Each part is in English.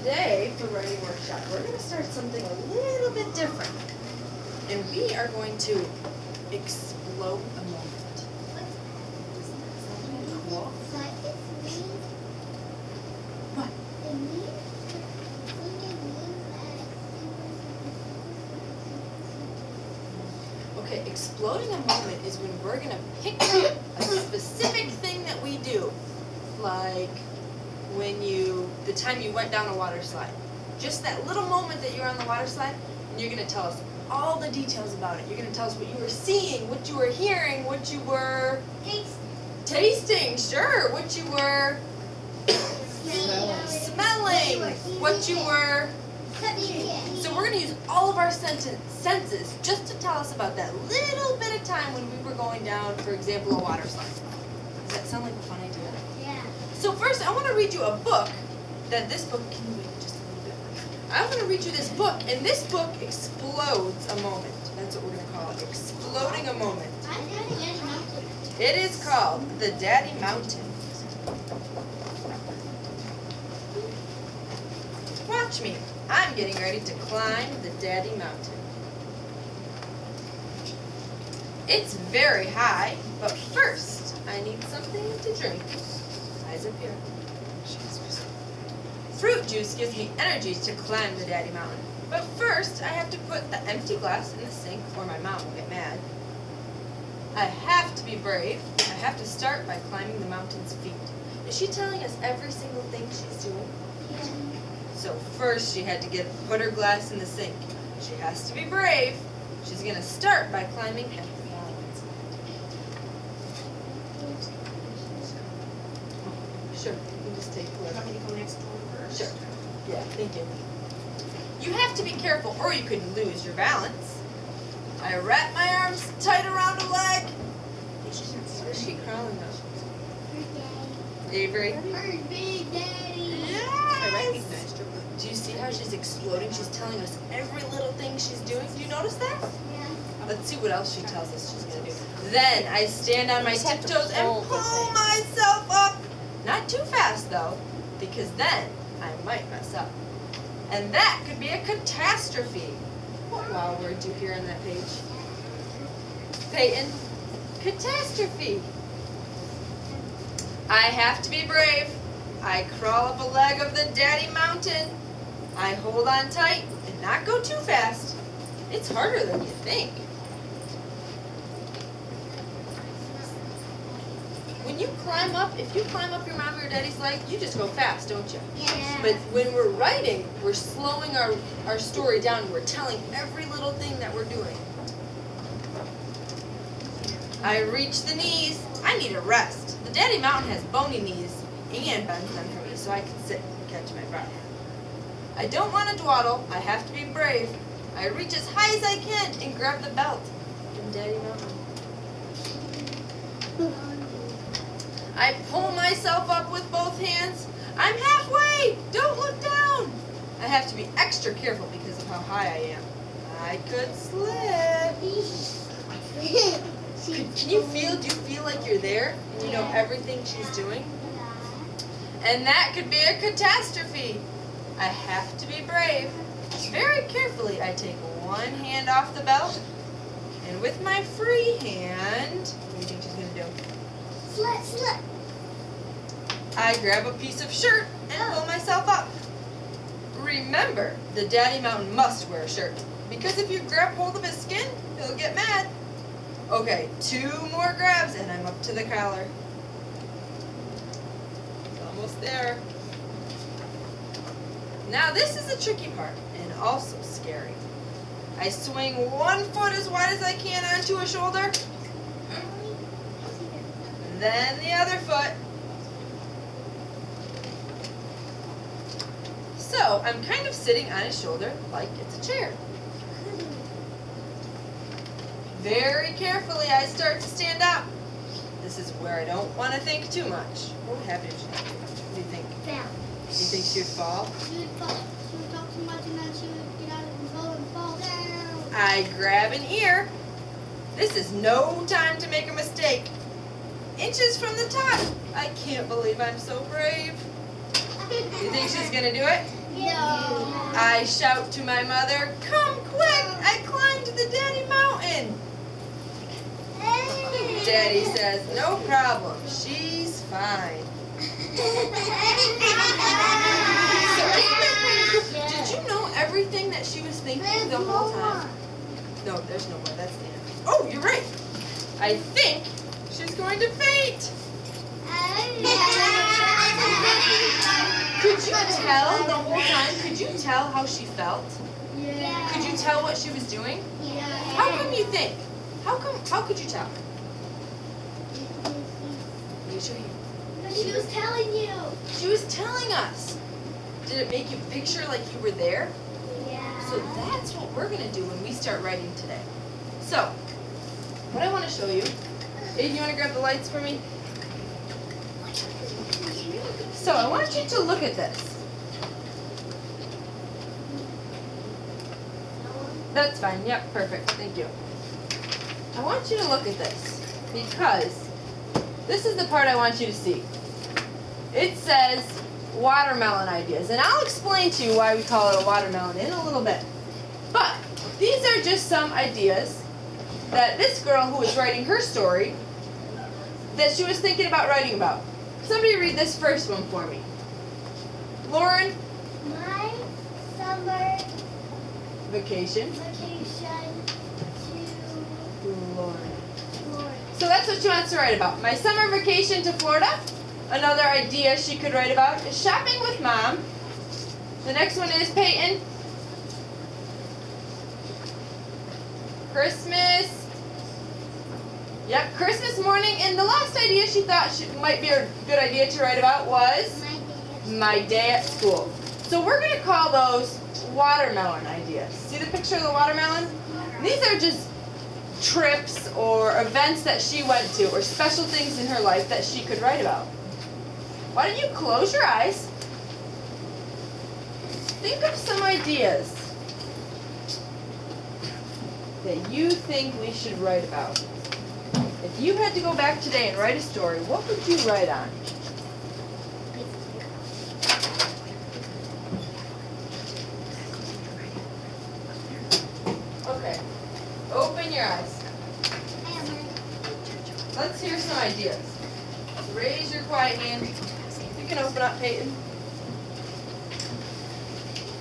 today for writing workshop, we're going to start something a little bit different. And we are going to explode a moment. Cool. What? Okay, exploding a moment is when we're going to pick up a specific thing that we do. Like the time you went down a water slide. Just that little moment that you're on the water slide, and you're going to tell us all the details about it. You're going to tell us what you were seeing, what you were hearing, what you were tasting, sure, what you were smelling, what you were. So we're going to use all of our senses just to tell us about that little bit of time when we were going down, for example, a water slide. Does that sound like a fun idea? Yeah. So first, I want to read you a book. Can you wait just a little bit? I want to read you this book, and this book explodes a moment. That's what we're going to call it, exploding a moment. It is called The Daddy Mountain. Watch me. I'm getting ready to climb the Daddy Mountain. It's very high, but first I need something to drink. Eyes up here. Fruit juice gives me energy to climb the Daddy Mountain. But first I have to put the empty glass in the sink or my mom will get mad. I have to be brave. I have to start by climbing the mountain's feet. Is she telling us every single thing she's doing? Yeah. So first she had to put her glass in the sink. She has to be brave. She's going to start by climbing empty glass. Sure, you can just take whoever. Want me to go next door first? Sure. Yeah, thank you. You have to be careful or you could lose your balance. I wrap my arms tight around a leg. Where's she crawling up? Avery? Her big daddy. I Yes! recognized her. Do you see how she's exploding? She's telling us every little thing she's doing. Do you notice that? Yeah. Let's see what else she tells us she's going to do. Then I stand on my tiptoes and pull myself up. Not too fast, though, because then I might mess up. And that could be a catastrophe. What wow word do you hear on that page? Peyton? Catastrophe. I have to be brave. I crawl up a leg of the Daddy Mountain. I hold on tight and not go too fast. It's harder than you think. When you climb up, if you climb up your mom or your daddy's leg, you just go fast, don't you? Yeah. But when we're writing, we're slowing our story down and we're telling every little thing that we're doing. I reach the knees. I need a rest. The Daddy Mountain has bony knees and bends them for me so I can sit and catch my breath. I don't want to dawdle. I have to be brave. I reach as high as I can and grab the belt from Daddy Mountain. I pull myself up with both hands. I'm halfway. Don't look down. I have to be extra careful because of how high I am. I could slip. Do you feel like you're there and you know everything she's doing? And that could be a catastrophe. I have to be brave. Very carefully, I take one hand off the belt, and with my free hand, what do you think she's going to do? Slip. I grab a piece of shirt and pull myself up. Remember, the Daddy Mountain must wear a shirt, because if you grab hold of his skin, he'll get mad. Okay, 2 more grabs and I'm up to the collar. Almost there. Now this is the tricky part and also scary. I swing one foot as wide as I can onto a shoulder, then the other foot. So I'm kind of sitting on his shoulder like it's a chair. Very carefully, I start to stand up. This is where I don't want to think too much. What would happen if she thought too much? What do you think? Down. You think she would fall? She would fall. She would talk too much and then she would get out of control and fall down. I grab an ear. This is no time to make a mistake. Inches from the top. I can't believe I'm so brave. You think she's gonna do it? No. I shout to my mother, "Come quick! I climbed the Daddy Mountain!" Daddy says, "No problem. She's fine." Did you know everything that she was thinking the whole time? No, there's no more. That's the end. Oh, you're right. I think she's going to faint. Could you tell the whole time? Could you tell how she felt? Yeah. Could you tell what she was doing? Yeah. How come you think? How could you tell? Let me show you. She was telling you. She was telling us. Did it make you picture like you were there? Yeah. So that's what we're going to do when we start writing today. So, what I want to show you, Aiden, you want to grab the lights for me? So, I want you to look at this. That's fine. Yep, perfect. Thank you. I want you to look at this because this is the part I want you to see. It says watermelon ideas, and I'll explain to you why we call it a watermelon in a little bit. But these are just some ideas that this girl who was writing her story that she was thinking about writing about. Somebody read this first one for me. Lauren? My summer Vacation. vacation to Lauren. Florida. So that's what she wants to write about. My summer vacation to Florida. Another idea she could write about is shopping with Mom. The next one is Peyton. Christmas. Yep, Christmas morning. And the last idea she thought might be a good idea to write about was my day at school. So we're going to call those watermelon ideas. See the picture of the watermelon? These are just trips or events that she went to or special things in her life that she could write about. Why don't you close your eyes? Think of some ideas that you think we should write about. If you had to go back today and write a story, what would you write on? Okay. Open your eyes. Let's hear some ideas. Raise your quiet hand. You can open up, Peyton.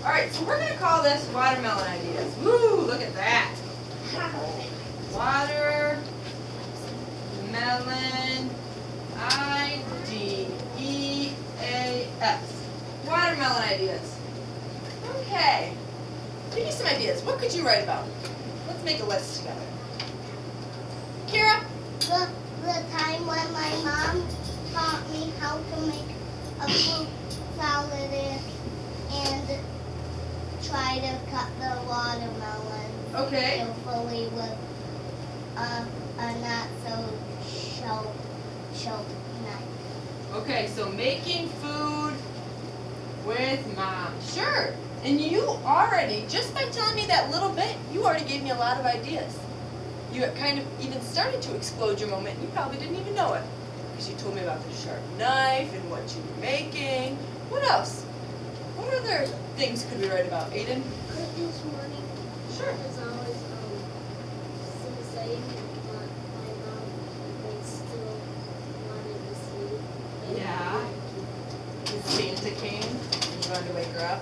All right, so we're going to call this watermelon ideas. Woo, look at that. Watermelon ideas. Watermelon ideas. Okay. Give me some ideas. What could you write about? Let's make a list together. Kira? The time when my mom taught me how to make a fruit salad and try to cut the watermelon Okay. carefully with a not so sharp knife. Okay, so making food with Mom. Sure. And you already, just by telling me that little bit, you already gave me a lot of ideas. You kind of even started to explode your moment. You probably didn't even know it. Because you told me about the sharp knife and what you were making. What else? What other things could we write about? Aiden? Christmas morning Sure. is always the same, but my mom would still wanted to sleep. Yeah. Santa came and you wanted to wake her up.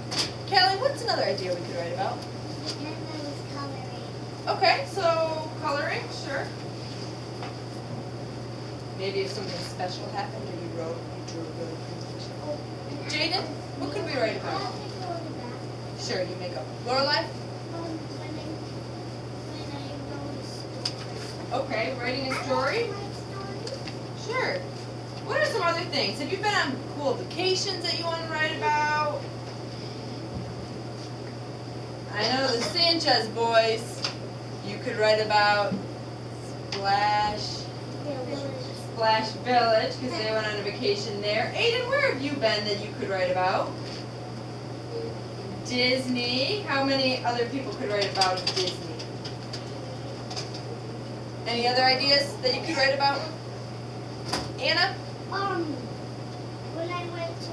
Callie, what's another idea we could write about? And I was coloring. Okay, so coloring, sure. Maybe if something special happened or you drew a good picture. Jaden, what could we write about? Sure, you make up. Lorelai? Okay, writing a story? Sure. What are some other things? Have you been on cool vacations that you want to write about? I know the Sanchez boys. You could write about Splash Village because they went on a vacation there. Aiden, where have you been that you could write about? Disney. How many other people could write about Disney? Any other ideas that you could write about? Anna? When I went to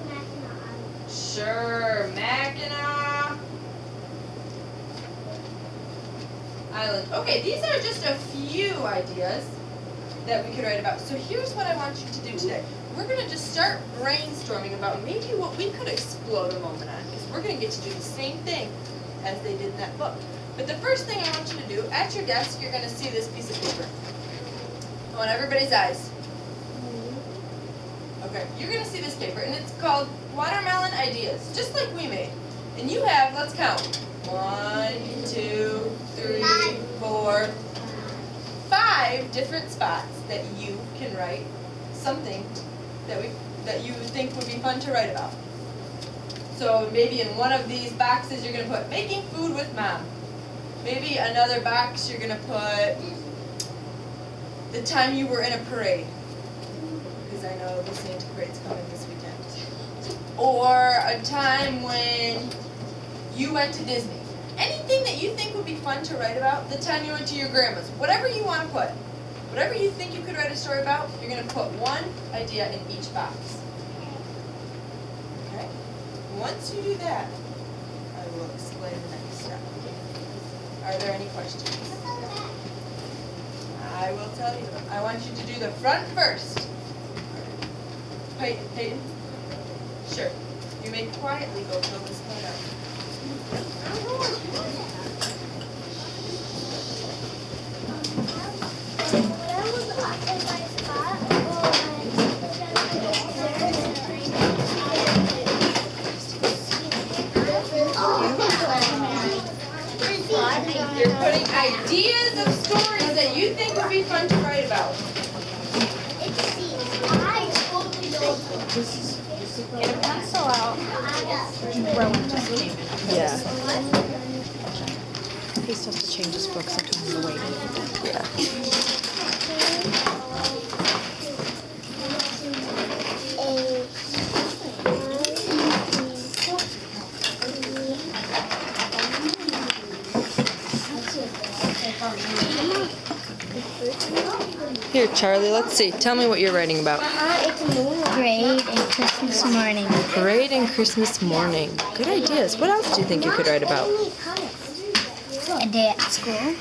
Sure, Mackinac Island. Okay, these are just a few ideas that we could write about. So here's what I want you to do today. We're going to just start brainstorming about maybe what we could explode a moment on, because we're going to get to do the same thing as they did in that book. But the first thing I want you to do, at your desk, you're going to see this piece of paper. I want everybody's eyes. Okay, you're going to see this paper, and it's called Watermelon Ideas, just like we made. And you have, let's count, 1, 2, 3, 4, 5 different spots that you can write something that you think would be fun to write about. So maybe in one of these boxes you're going to put making food with mom. Maybe another box you're going to put the time you were in a parade. Because I know the Santa parade's coming this weekend. Or a time when you went to Disney. Anything that you think would be fun to write about, the time you went to your grandma's. Whatever you want to put. Whatever you think you could write a story about, you're going to put one idea in each box. Okay? Once you do that, I will explain the next step. Are there any questions? I will tell you. I want you to do the front first. Peyton? Sure. You may quietly go fill this part out. You're putting ideas of stories that you think would be fun to write about. Get a pencil out. Rowan just came in. Yeah. He still has to change his book, so I told him to wait. Yeah. Here, Charlie, let's see. Tell me what you're writing about. Parade and Christmas morning. Parade and Christmas morning. Good ideas. What else do you think you could write about? A day at school.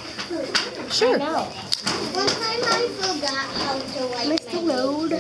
Sure. One time I forgot how to write Mr. Road.